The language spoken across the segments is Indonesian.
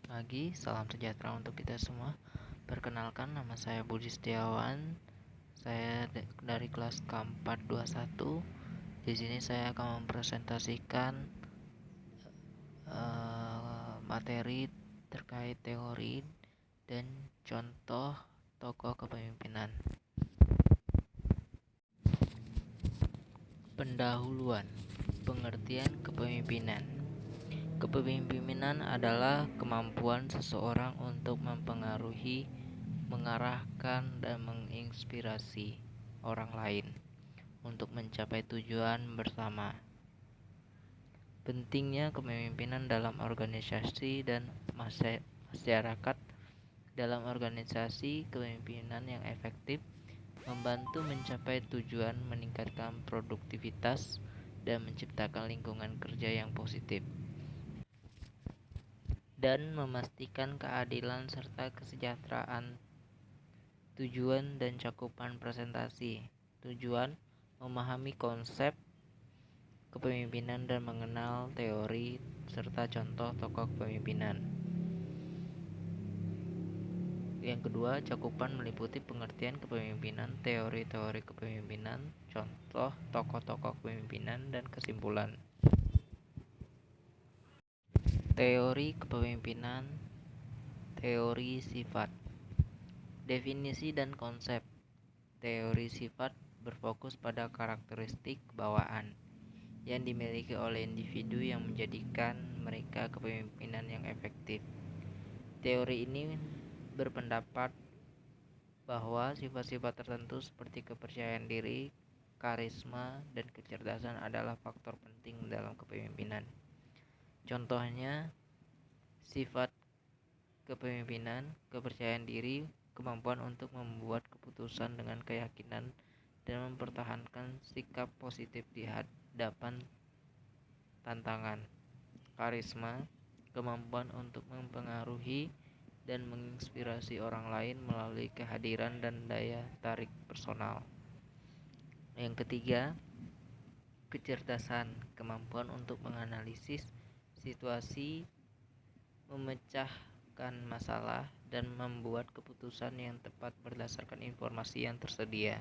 Selamat pagi, salam sejahtera untuk kita semua. Perkenalkan, nama saya Budi Setiawan. Saya dari kelas K421. Di sini saya akan mempresentasikan materi terkait teori dan contoh tokoh kepemimpinan. Pendahuluan, pengertian kepemimpinan. Kepemimpinan adalah kemampuan seseorang untuk mempengaruhi, mengarahkan, dan menginspirasi orang lain untuk mencapai tujuan bersama. Pentingnya kepemimpinan dalam organisasi dan masyarakat. Dalam organisasi, kepemimpinan yang efektif membantu mencapai tujuan, meningkatkan produktivitas, dan menciptakan lingkungan kerja yang positif, dan memastikan keadilan serta kesejahteraan. Tujuan dan cakupan presentasi. Tujuan: memahami konsep kepemimpinan dan mengenal teori serta contoh tokoh kepemimpinan. Yang kedua, cakupan meliputi pengertian kepemimpinan, teori-teori kepemimpinan, contoh tokoh-tokoh kepemimpinan, dan kesimpulan. Teori kepemimpinan, teori sifat. Definisi dan konsep. Teori sifat berfokus pada karakteristik bawaan yang dimiliki oleh individu yang menjadikan mereka kepemimpinan yang efektif. Teori ini berpendapat bahwa sifat-sifat tertentu seperti kepercayaan diri, karisma, dan kecerdasan adalah faktor penting dalam kepemimpinan. Contohnya, sifat kepemimpinan: kepercayaan diri, kemampuan untuk membuat keputusan dengan keyakinan dan mempertahankan sikap positif di hadapan tantangan. Karisma, kemampuan untuk mempengaruhi dan menginspirasi orang lain melalui kehadiran dan daya tarik personal. Yang ketiga, kecerdasan, kemampuan untuk menganalisis situasi, memecahkan masalah, dan membuat keputusan yang tepat berdasarkan informasi yang tersedia.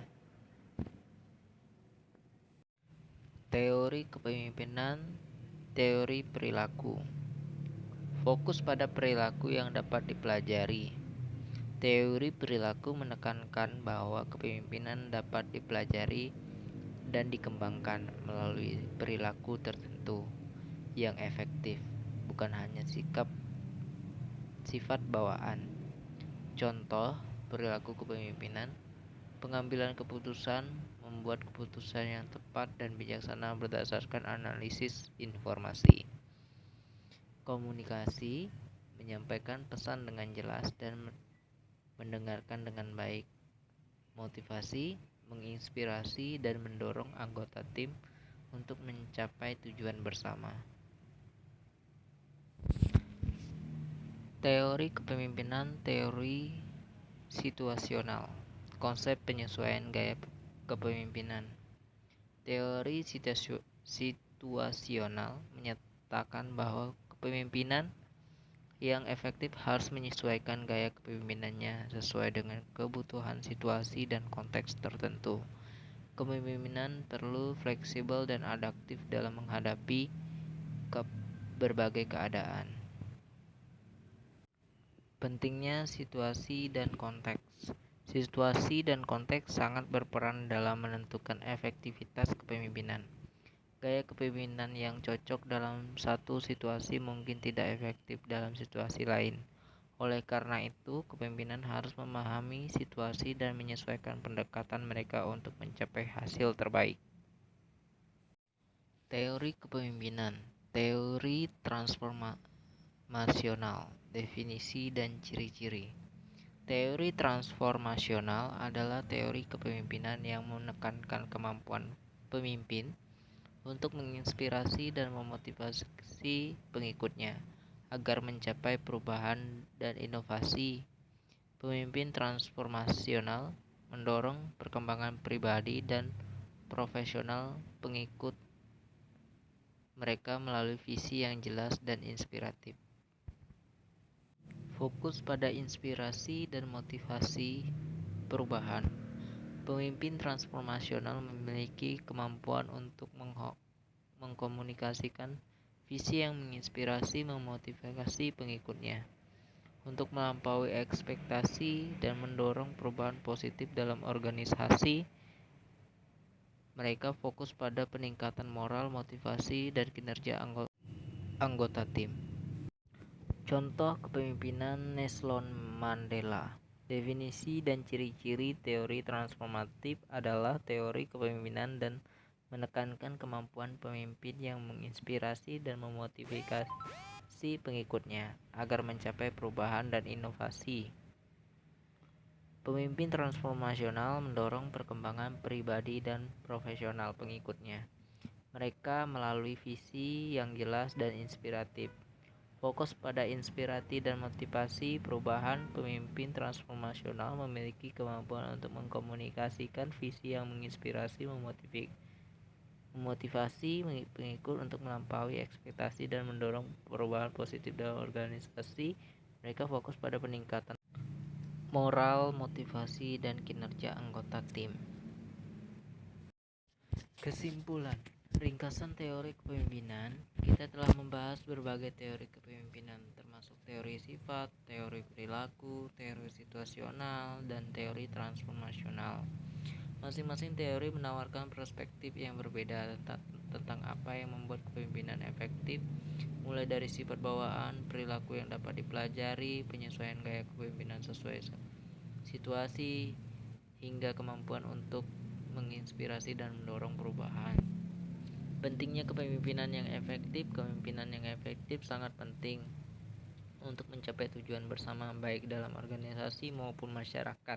Teori kepemimpinan, teori perilaku. Fokus pada perilaku yang dapat dipelajari. Teori perilaku menekankan bahwa kepemimpinan dapat dipelajari dan dikembangkan melalui perilaku tertentu yang efektif, bukan hanya sifat bawaan. Contoh perilaku kepemimpinan: pengambilan keputusan, membuat keputusan yang tepat dan bijaksana berdasarkan analisis informasi. Komunikasi, menyampaikan pesan dengan jelas dan mendengarkan dengan baik. Motivasi, menginspirasi dan mendorong anggota tim untuk mencapai tujuan bersama. Teori kepemimpinan, teori situasional. Konsep penyesuaian gaya kepemimpinan. Teori situasional menyatakan bahwa kepemimpinan yang efektif harus menyesuaikan gaya kepemimpinannya sesuai dengan kebutuhan situasi dan konteks tertentu. Kepemimpinan perlu fleksibel dan adaptif dalam menghadapi berbagai keadaan. Pentingnya situasi dan konteks. Situasi dan konteks sangat berperan dalam menentukan efektivitas kepemimpinan. Gaya kepemimpinan yang cocok dalam satu situasi mungkin tidak efektif dalam situasi lain. Oleh karena itu, kepemimpinan harus memahami situasi dan menyesuaikan pendekatan mereka untuk mencapai hasil terbaik. Teori kepemimpinan, teori transformasional, definisi dan ciri-ciri. Teori transformasional adalah teori kepemimpinan yang menekankan kemampuan pemimpin untuk menginspirasi dan memotivasi pengikutnya agar mencapai perubahan dan inovasi. Pemimpin transformasional mendorong perkembangan pribadi dan profesional pengikut mereka melalui visi yang jelas dan inspiratif. Fokus pada inspirasi dan motivasi perubahan. Pemimpin transformasional memiliki kemampuan untuk mengkomunikasikan visi yang menginspirasi memotivasi pengikutnya untuk melampaui ekspektasi dan mendorong perubahan positif dalam organisasi. Mereka fokus pada peningkatan moral, motivasi, dan kinerja anggota tim. Contoh kepemimpinan Nelson Mandela. Definisi dan ciri-ciri teori transformatif adalah teori kepemimpinan dan menekankan kemampuan pemimpin yang menginspirasi dan memotivasi pengikutnya agar mencapai perubahan dan inovasi. Pemimpin transformasional mendorong perkembangan pribadi dan profesional pengikutnya. Mereka melalui visi yang jelas dan inspiratif. Fokus pada inspirasi dan motivasi perubahan. Pemimpin transformasional memiliki kemampuan untuk mengkomunikasikan visi yang menginspirasi, memotivasi pengikut untuk melampaui ekspektasi dan mendorong perubahan positif dalam organisasi. Mereka fokus pada peningkatan moral, motivasi, dan kinerja anggota tim. Kesimpulan. Ringkasan teori kepemimpinan, kita telah membahas berbagai teori kepemimpinan termasuk teori sifat, teori perilaku, teori situasional, dan teori transformasional. Masing-masing teori menawarkan perspektif yang berbeda tentang apa yang membuat kepemimpinan efektif, mulai dari sifat bawaan, perilaku yang dapat dipelajari, penyesuaian gaya kepemimpinan sesuai situasi, hingga kemampuan untuk menginspirasi dan mendorong perubahan. Pentingnya kepemimpinan yang efektif. Kepemimpinan yang efektif sangat penting untuk mencapai tujuan bersama baik dalam organisasi maupun masyarakat.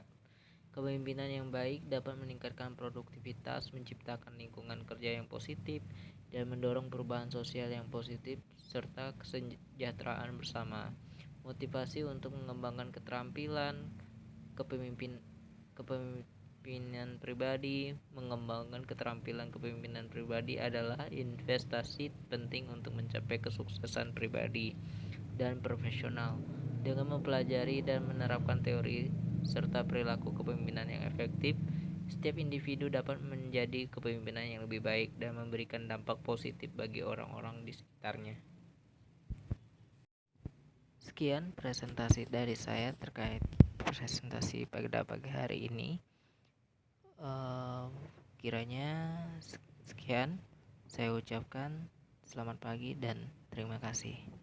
Kepemimpinan yang baik dapat meningkatkan produktivitas, menciptakan lingkungan kerja yang positif, dan mendorong perubahan sosial yang positif serta kesejahteraan bersama. Motivasi untuk mengembangkan keterampilan kepemimpinan pribadi. Mengembangkan keterampilan kepemimpinan pribadi adalah investasi penting untuk mencapai kesuksesan pribadi dan profesional. Dengan mempelajari dan menerapkan teori serta perilaku kepemimpinan yang efektif, setiap individu dapat menjadi kepemimpinan yang lebih baik dan memberikan dampak positif bagi orang-orang di sekitarnya. Sekian presentasi dari saya terkait presentasi pada pagi hari ini. Kiranya sekian saya ucapkan selamat pagi dan terima kasih.